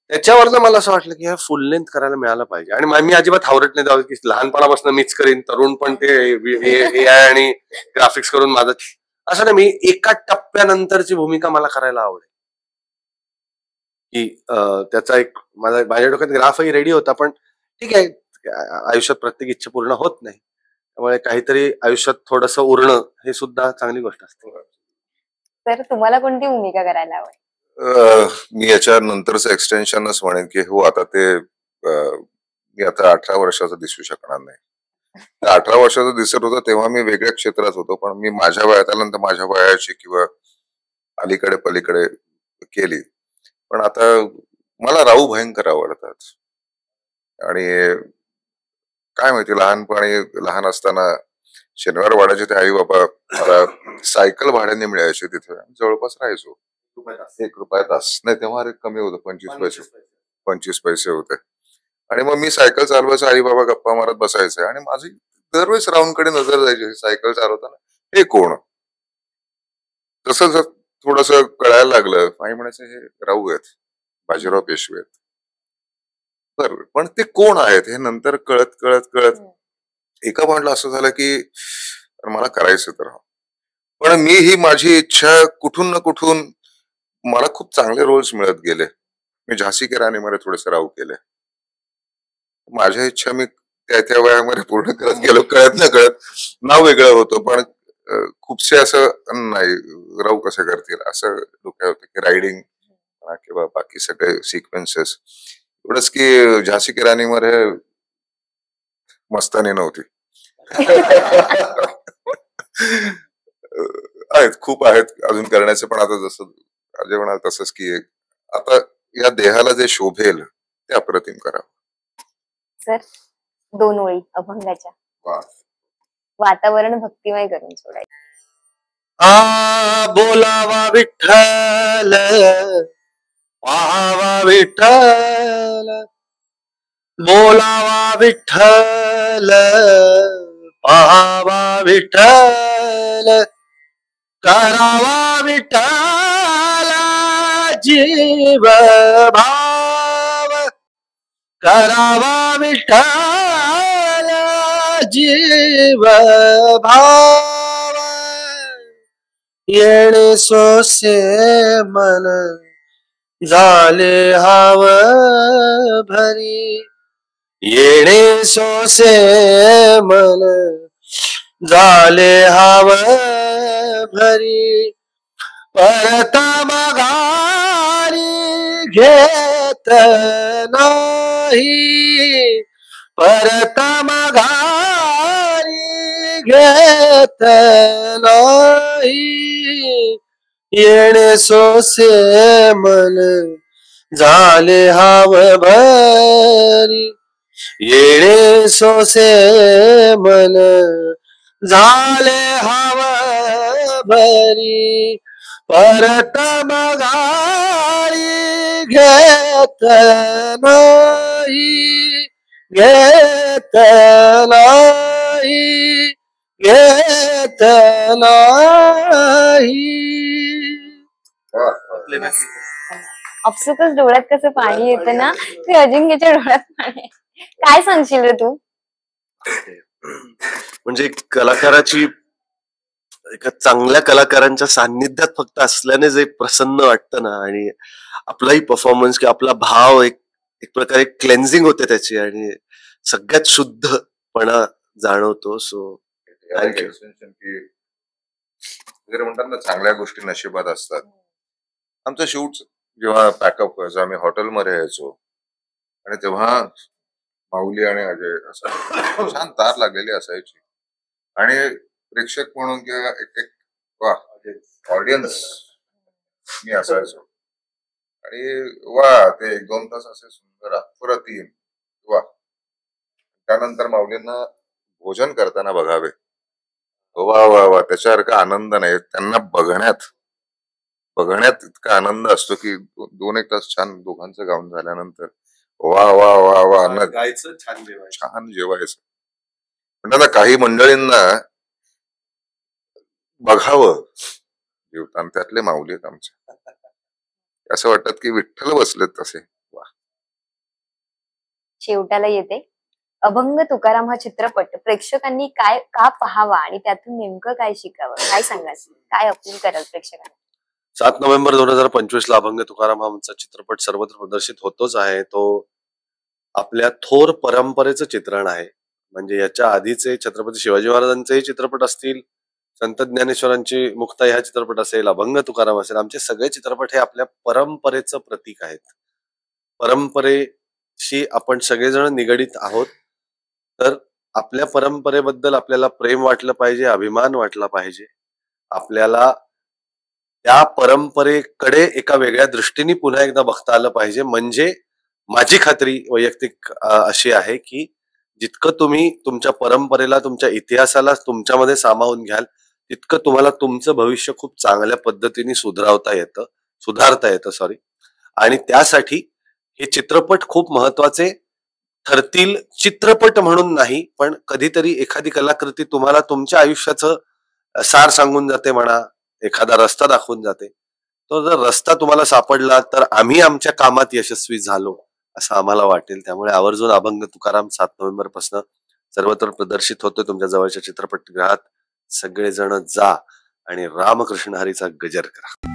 त्याच्यावरनं मला असं वाटलं की फुल लेंथ करायला मिळालं पाहिजे. आणि मी अजिबात हावरट नाही द्यावं की लहानपणापासून मीच करीन, तरुण पण ते AI आणि ग्राफिक्स करून माझं असं नाही. मी एका टप्प्यानंतरची भूमिका मला करायला आवडेल की त्याचा एक माझ्या डोक्यात ग्राफही रेडी होता. पण ठीक आहे, आयुष्यात प्रत्येक इच्छा पूर्ण होत नाही, त्यामुळे काहीतरी आयुष्यात थोडंसं उरणं हे सुद्धा चांगली गोष्ट असते. तर तुम्हाला कोणती भूमिका करायला आवडेल? मी याच्या नंतरचं एक्सटेन्शनच म्हणेन की हो, आता ते मी आता 18 वर्षाचा दिसू शकणार नाही. 18 वर्षाचा दिसत होतं तेव्हा मी वेगळ्या क्षेत्रात होतो, पण मी माझ्या वयात आल्यानंतर माझ्या वयाची किंवा अलीकडे पलीकडे केली. पण आता मला राहू भयंकर आवडतात. आणि काय माहिती, लहान असताना शनिवार वाड्याचे ते आई बाबा मला सायकल भाड्याने मिळायचे, तिथे जवळपास राहायचो. 1 रुपया तास नाही, तेव्हा कमी होतं, 25 पैसे होते. आणि मग मी सायकल चालवायचं, आई बाबा गप्पा मारत बसायचे, आणि माझी दरवेळेस राऊंडकडे नजर जायची सायकल चालवताना, हे कोण. तसं थोडस कळायला लागलं, आई म्हणायचं हे राऊ आहेत, बाजीराव पेशवे आहेत. तर पण ते कोण आहेत हे नंतर कळत कळत कळत एका पॉइंटला असं झालं की मला करायचं तर. पण मी ही माझी इच्छा कुठून ना कुठून मला खूप चांगले रोल्स मिळत गेले. मी झाशी की राणी मध्ये थोडेसे राहू केले. माझ्या इच्छा मी त्या वयामध्ये पूर्ण करत गेलो. कळत न कळत नाव वेगळं होतं, पण खूप शूटचे असं नाही, राव कसे करतील असं डोक्यात होतं की रायडिंग किंवा बाकी सगळे सिक्वेन्सेस. एवढंच की झाशी की राणी मध्ये मस्तानी नव्हती. आहेत, खूप आहेत अजून करण्याचे, पण आता जसं अजय म्हणाल तसंच की आता या देहाला जे शोभेल ते अप्रतिम करावं. सर 2 ओळी अभंगाच्या. वा. वातावरण भक्तिमय करून सोडायचं. बोलावा विठ्ठल, पाहावा विठ्ठल, बोलावा विठ्ठल, पाहावा विठ्ठल, करावा विठ्ठल जीव भाव, करावा विठ्ठल जीव भाव, येणे सोसे मन झाले हाव भरी, येणे सोसे मन झाले हाव भरी, परत माघारी घेत नाही, परत माघारी घेत नाही, येणे सोसे मन झाले हाव भरी, येणे सोसे मन झाले हाव भरी, परत माघारी घेत नाही, घेत नाही, घेत नाही. आपसुकच डोळ्यात कसं पाणी येतं ना, ते अजिंक्यच्या डोळ्यात पाणी आहे. काय सांगशील रे तू? म्हणजे कलाकाराची, एका चांगल्या कलाकारांच्या सान्निध्यात फक्त असल्याने जे प्रसन्न वाटतं ना, आणि आपलाही परफॉर्मन्स किंवा आपला भाव एक एक प्रकारे क्लेन्झिंग होते त्याची, आणि सगळ्यात शुद्धपणा जाणवतो. So thank you. वगैरे म्हणतात ना, चांगल्या गोष्टी नशिबात असतात. आमचं शूट जेव्हा पॅकअप व्हायचं, आम्ही हॉटेलमध्ये यायचो आणि तेव्हा माऊली आणि अजय असं छान तार लागलेली असायची, आणि प्रेक्षक म्हणून किंवा एक एक वा ऑडियन्स मी असायचो, आणि वा ते 1-2 तास असे सुंदर अप्रतिम. वा. त्यानंतर माऊलींना भोजन करताना बघावे, वा वा वा, त्याच्यासारखा आनंद नाही. त्यांना बघण्यात इतका आनंद असतो की 2-1 तास छान दोघांचं गाऊन झाल्यानंतर वा वा वा वा, गायचं, छान जेवायचं, छान जेवायचं. पण आता काही मंडळींना बघावं जेवताना, त्यातले माऊली आहेत आमचे, असं वाटत की विठ्ठल बसलेत तसे. वा. शेवटाला येते. अभंग तुकाराम हा चित्रपट प्रेक्षकांनी काय का पाहावा आणि त्यातून नेमकं काय शिकावं, काय सांगाल? काय अपील कराल प्रेक्षकांना? 7 नोव्हेंबर 2025 ला अभंग तुकाराम हा आमचा चित्रपट सर्वत्र प्रदर्शित होतोच आहे. तो आपल्या थोर परंपरेचं चित्रण आहे. म्हणजे याच्या आधीचे छत्रपती शिवाजी महाराजांचेही चित्रपट असतील, संत ज्ञानेश्वरांची मुक्ताई हा चित्रपट असेल, अभंग तुकाराम असेल, आमचे सगळे चित्रपट हे आपल्या परंपरेचं प्रतीक आहेत. परंपरेशी आपण सगळेजण निगडीत आहोत. तर आपल्या परंपरेबद्दल आपल्याला प्रेम वाटलं पाहिजे, अभिमान वाटला पाहिजे. आपल्याला त्या परंपरेकडे एका वेगळ्या दृष्टीने पुन्हा एकदा बघता आलं पाहिजे. म्हणजे माझी खात्री वैयक्तिक अशी आहे की जितकं तुम्ही तुमच्या परंपरेला, तुमच्या इतिहासाला तुमच्यामध्ये सामावून घ्याल, तितकं तुम्हाला तुमचं भविष्य खूप चांगल्या पद्धतीने सुधारता येतं सॉरी. आणि त्यासाठी हे चित्रपट खूप महत्वाचे ठरतील. चित्रपट म्हणून नाही, पण कधीतरी एखादी कलाकृती तुम्हाला तुमच्या आयुष्याचं सार सांगून जाते म्हणा, एखादा रस्ता दाखवून जाते. तो जर रस्ता तुम्हाला सापडला तर आम्ही आमच्या कामात यशस्वी झालो असं आम्हाला वाटेल. त्यामुळे आवर्जून अभंग तुकाराम 7 नोव्हेंबर पासून सर्वत्र प्रदर्शित होतोय तुमच्या जवळच्या चित्रपटगृहात. सगळेजण जा आणि रामकृष्ण हरीचा गजर करा.